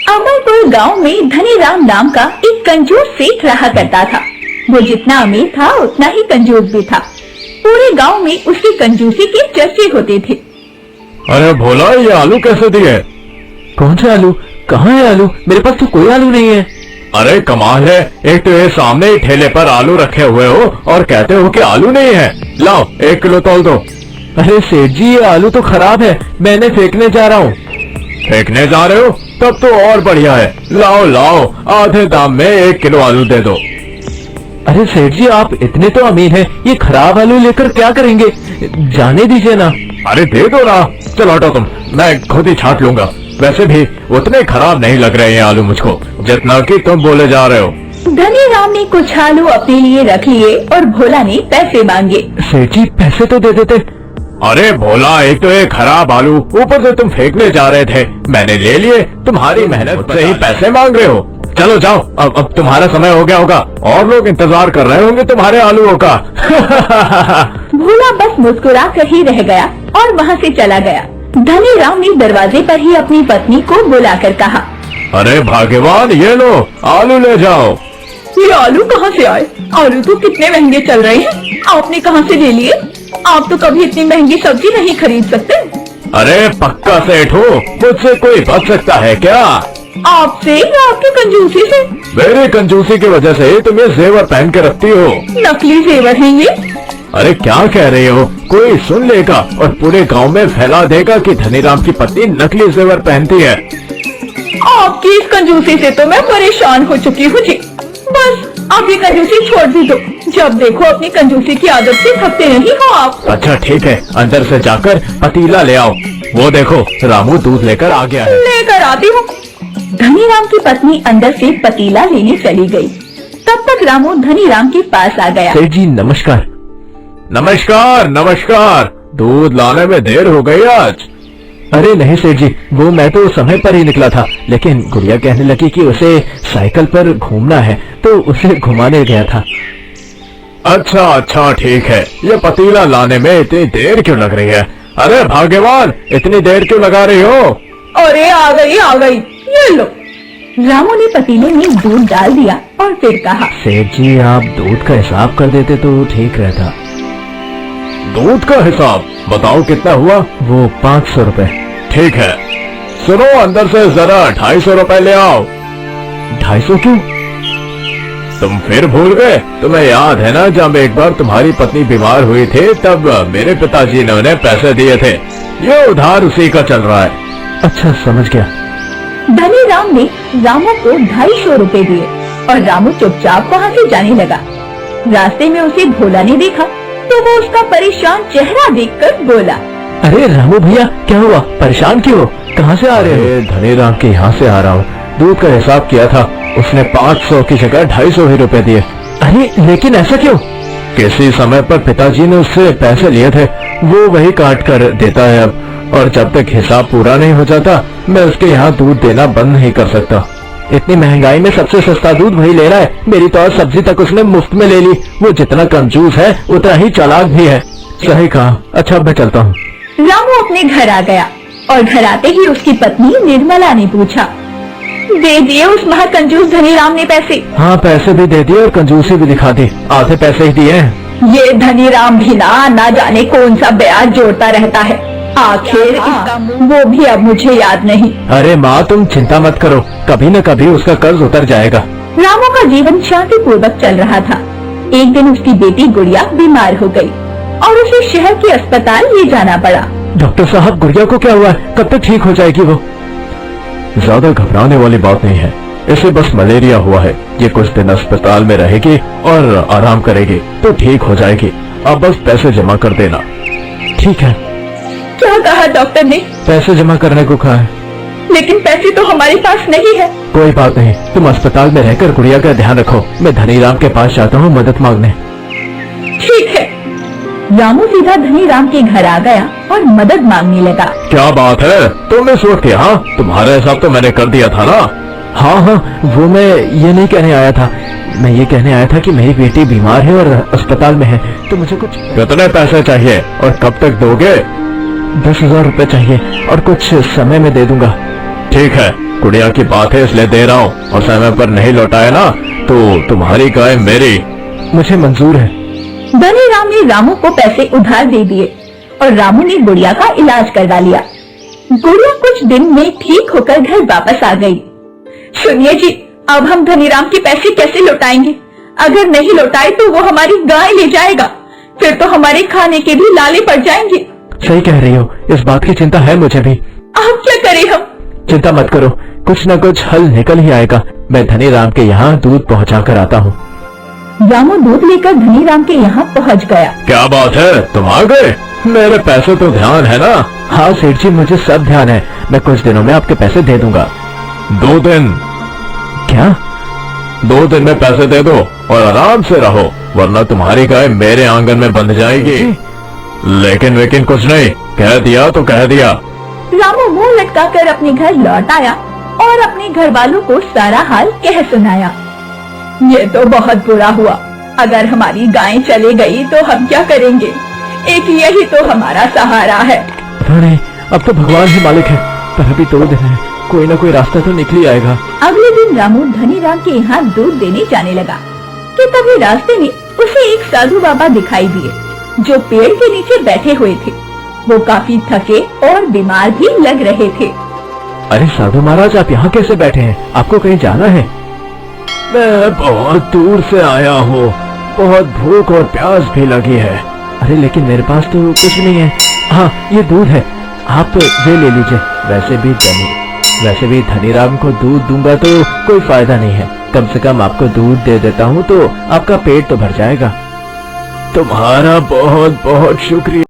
अमरपुर गांव में धनीराम नाम का एक कंजूस सेठ रहा करता था। वो जितना अमीर था उतना ही कंजूस भी था। पूरे गांव में उसकी कंजूसी के चर्चे होते थे। अरे भोला, ये आलू कैसे दिए? कौन से आलू? कहाँ है आलू? मेरे पास तो कोई आलू नहीं है। अरे कमाल है, एक तो ये सामने ही ठेले पर आलू रखे हुए हो और कहते हो कि आलू नहीं है। लाओ 1 किलो तौल दो। अरे सेठ जी, ये आलू तो खराब है, मैंने फेंकने जा रहा हूँ। फेंकने जा रहे हो? तब तो और बढ़िया है। लाओ लाओ, आधे दाम में 1 किलो आलू दे दो। अरे सेठ जी, आप इतने तो अमीर हैं, ये खराब आलू लेकर क्या करेंगे? जाने दीजिए ना। अरे दे दो ना। चलो हटो तुम, मैं खुद ही छांट लूंगा। वैसे भी उतने खराब नहीं लग रहे हैं आलू मुझको, जितना कि तुम बोले जा रहे हो। धनीराम ने कुछ आलू अपने लिए रख लिए और भोला ने पैसे मांगे। सेठ जी, पैसे तो दे देते। अरे भोला, एक तो ये खराब आलू, ऊपर से तुम फेंकने जा रहे थे, मैंने ले लिए। तुम्हारी मेहनत से ही पैसे मांग रहे हो। चलो जाओ, अब तुम्हारा समय हो गया होगा, और लोग इंतजार कर रहे होंगे तुम्हारे आलूओं का। भोला बस मुस्कुरा कर ही रह गया और वहाँ से चला गया। धनीराम ने दरवाजे पर ही अपनी पत्नी को बुलाकर कहा, अरे भाग्यवान, ये लो आलू ले जाओ। ये आलू कहाँ से आए? आलू तो कितने महंगे चल रहे हैं, आपने कहाँ से ले लिए? आप तो कभी इतनी महंगी सब्जी नहीं खरीद सकते। अरे पक्का सेठ हो, मुझसे कोई बच सकता है क्या? आपसे या आपकी कंजूसी से? मेरी कंजूसी की वजह से तुम ये जेवर पहन के रखती हो। नकली जेवर है ये। अरे क्या कह रही हो? कोई सुन लेगा और पूरे गांव में फैला देगा कि धनीराम की पत्नी नकली जेवर पहनती है। आपकी इस कंजूसी से तो मैं परेशान हो चुकी हूँ जी। बस आप ये कंजूसी छोड़ भी दो। जब देखो अपनी कंजूसी की आदत से थकते नहीं हो आप। अच्छा ठीक है, अंदर से जाकर पतीला ले आओ। वो देखो, रामू दूध लेकर आ गया है। लेकर आती हूँ। धनीराम की पत्नी अंदर से पतीला लेने चली गई। तब तक रामू धनीराम के पास आ गया। सेठ जी नमस्कार। नमस्कार नमस्कार, दूध लाने में देर हो गई आज। अरे नहीं सेठ जी, वो मैं तो समय पर ही निकला था, लेकिन गुड़िया कहने लगी कि उसे साइकिल पर घूमना है तो उसे घुमाने गया था। अच्छा अच्छा ठीक है, ये पतीला लाने में इतनी देर क्यों लग रही है? अरे भाग्यवान, इतनी देर क्यों लगा रही हो? अरे आ गई, ये लो। रामू ने पतीले में दूध डाल दिया और फिर कहा, सेठ जी आप दूध का हिसाब कर देते तो ठीक रहता। दूध का हिसाब बताओ कितना हुआ? वो 500 रुपए। ठीक है, सुनो, अंदर से जरा 250 रुपए ले आओ। 250 क्यों? तुम फिर भूल गए? तुम्हें याद है ना, जब एक बार तुम्हारी पत्नी बीमार हुई थी तब मेरे पिताजी ने उन्हें पैसे दिए थे। ये उधार उसी का चल रहा है। अच्छा समझ गया। धनीराम ने रामू को 250 रुपए दिए और रामू चुपचाप वहाँ से जाने लगा। रास्ते में उसे भोला ने देखा तो वो उसका परेशान चेहरा देखकर बोला, अरे रामू भैया, क्या हुआ? परेशान क्यों? कहाँ से आ रहे हो? धनीराम के यहाँ से आ रहा हूँ। दूध का हिसाब किया था, उसने 500 की जगह 250 ही रुपए दिए। अरे लेकिन ऐसा क्यों? किसी समय पर पिताजी ने उससे पैसे लिए थे, वो वही काट कर देता है अब, और जब तक हिसाब पूरा नहीं हो जाता मैं उसके यहाँ दूध देना बंद नहीं कर सकता। इतनी महंगाई में सबसे सस्ता दूध वही ले रहा है। मेरी तो और सब्जी तक उसने मुफ्त में ले ली। वो जितना कंजूस है उतना ही चालाक भी है। सही कहा। अच्छा अब मैं चलता हूँ। रामू अपने घर आ गया और घर आते ही उसकी पत्नी निर्मला ने पूछा, दे दिए उस महाकंजूस धनीराम ने पैसे? हाँ पैसे भी दे दिए और कंजूसी भी दिखा दी। आधे पैसे ही दिए हैं। ये धनीराम भी ना जाने कौन सा ब्याज जोड़ता रहता है। आखिर इसका वो भी अब मुझे याद नहीं। अरे माँ तुम चिंता मत करो, कभी न कभी उसका कर्ज उतर जाएगा। रामू का जीवन शांति पूर्वक चल रहा था। एक दिन उसकी बेटी गुड़िया बीमार हो गई और उसे शहर के अस्पताल ले जाना पड़ा। डॉक्टर साहब, गुड़िया को क्या हुआ? कब तक ठीक हो जाएगी वो? ज्यादा घबराने वाली बात नहीं है, इसे बस मलेरिया हुआ है। ये कुछ दिन अस्पताल में रहेगी और आराम करेगी तो ठीक हो जाएगी। अब बस पैसे जमा कर देना। ठीक है। क्या कहा डॉक्टर ने? पैसे जमा करने को कहा है। लेकिन पैसे तो हमारे पास नहीं है। कोई बात नहीं, तुम अस्पताल में रहकर गुड़िया का ध्यान रखो। मैं धनीराम के पास जाता हूँ मदद मांगने। ठीक है। रामू सीधा धनीराम के घर आ गया और मदद मांगने लगा। क्या बात है, तुम इस वक्त यहाँ? तुम्हारा हिसाब तो मैंने कर दिया था ना। हाँ, वो मैं ये नहीं कहने आया था। मैं ये कहने आया था कि मेरी बेटी बीमार है और अस्पताल में है, तो मुझे कुछ। कितने पैसे चाहिए और कब तक दोगे? 10,000 रुपए चाहिए और कुछ समय में दे दूंगा। ठीक है, गुड़िया की बात है इसलिए दे रहा हूँ, और समय पर नहीं लौटाया ना तो तुम्हारी गाय मेरी। मुझे मंजूर है। धनीराम ने रामू को पैसे उधार दे दिए और रामू ने गुड़िया का इलाज करवा लिया। गुड़िया कुछ दिन में ठीक होकर घर वापस आ गई। सुनिए जी, अब हम धनीराम के पैसे कैसे लौटाएंगे? अगर नहीं लौटाए तो वो हमारी गाय ले जाएगा, फिर तो हमारे खाने के भी लाले पड़ जाएंगे। सही कह रही हो, इस बात की चिंता है मुझे भी। अब क्या करें हम? चिंता मत करो, कुछ न कुछ हल निकल ही आएगा। मैं धनीराम के यहाँ दूध पहुँचा कर आता हूँ। रामू दूध लेकर धनीराम के यहाँ पहुँच गया। क्या बात है, तुम आ गए? मेरे पैसे तो ध्यान है ना? हाँ सेठ जी, मुझे सब ध्यान है। मैं कुछ दिनों में आपके पैसे दे दूंगा। 2 दिन? क्या? 2 दिन में पैसे दे दो और आराम से रहो, वरना तुम्हारी गाय मेरे आंगन में बंध जाएगी। लेकिन कुछ नहीं, कह दिया तो कह दिया। रामू मुंह लटकाकर अपने घर लौट आया और अपने घर वालों को सारा हाल कह सुनाया। ये तो बहुत बुरा हुआ, अगर हमारी गाय चली गई तो हम क्या करेंगे? एक यही तो हमारा सहारा है। नहीं, अब तो भगवान ही मालिक है, पर अभी 2 दिन है, कोई ना कोई रास्ता तो निकल ही आएगा। अगले दिन रामू धनीराम के यहाँ दूध देने जाने लगा कि तभी रास्ते में उसे एक साधु बाबा दिखाई दिए, जो पेड़ के नीचे बैठे हुए थे। वो काफी थके और बीमार भी लग रहे थे। अरे साधु महाराज, आप यहाँ कैसे बैठे हैं? आपको कहीं जाना है? मैं बहुत दूर से आया हूँ, बहुत भूख और प्यास भी लगी है। अरे लेकिन मेरे पास तो कुछ नहीं है। हाँ, ये दूध है, आप ये ले लीजिए। वैसे भी धनीराम को दूध दूंगा तो कोई फायदा नहीं है, कम से कम आपको दूध दे देता हूँ तो आपका पेट तो भर जाएगा। तुम्हारा बहुत बहुत शुक्रिया।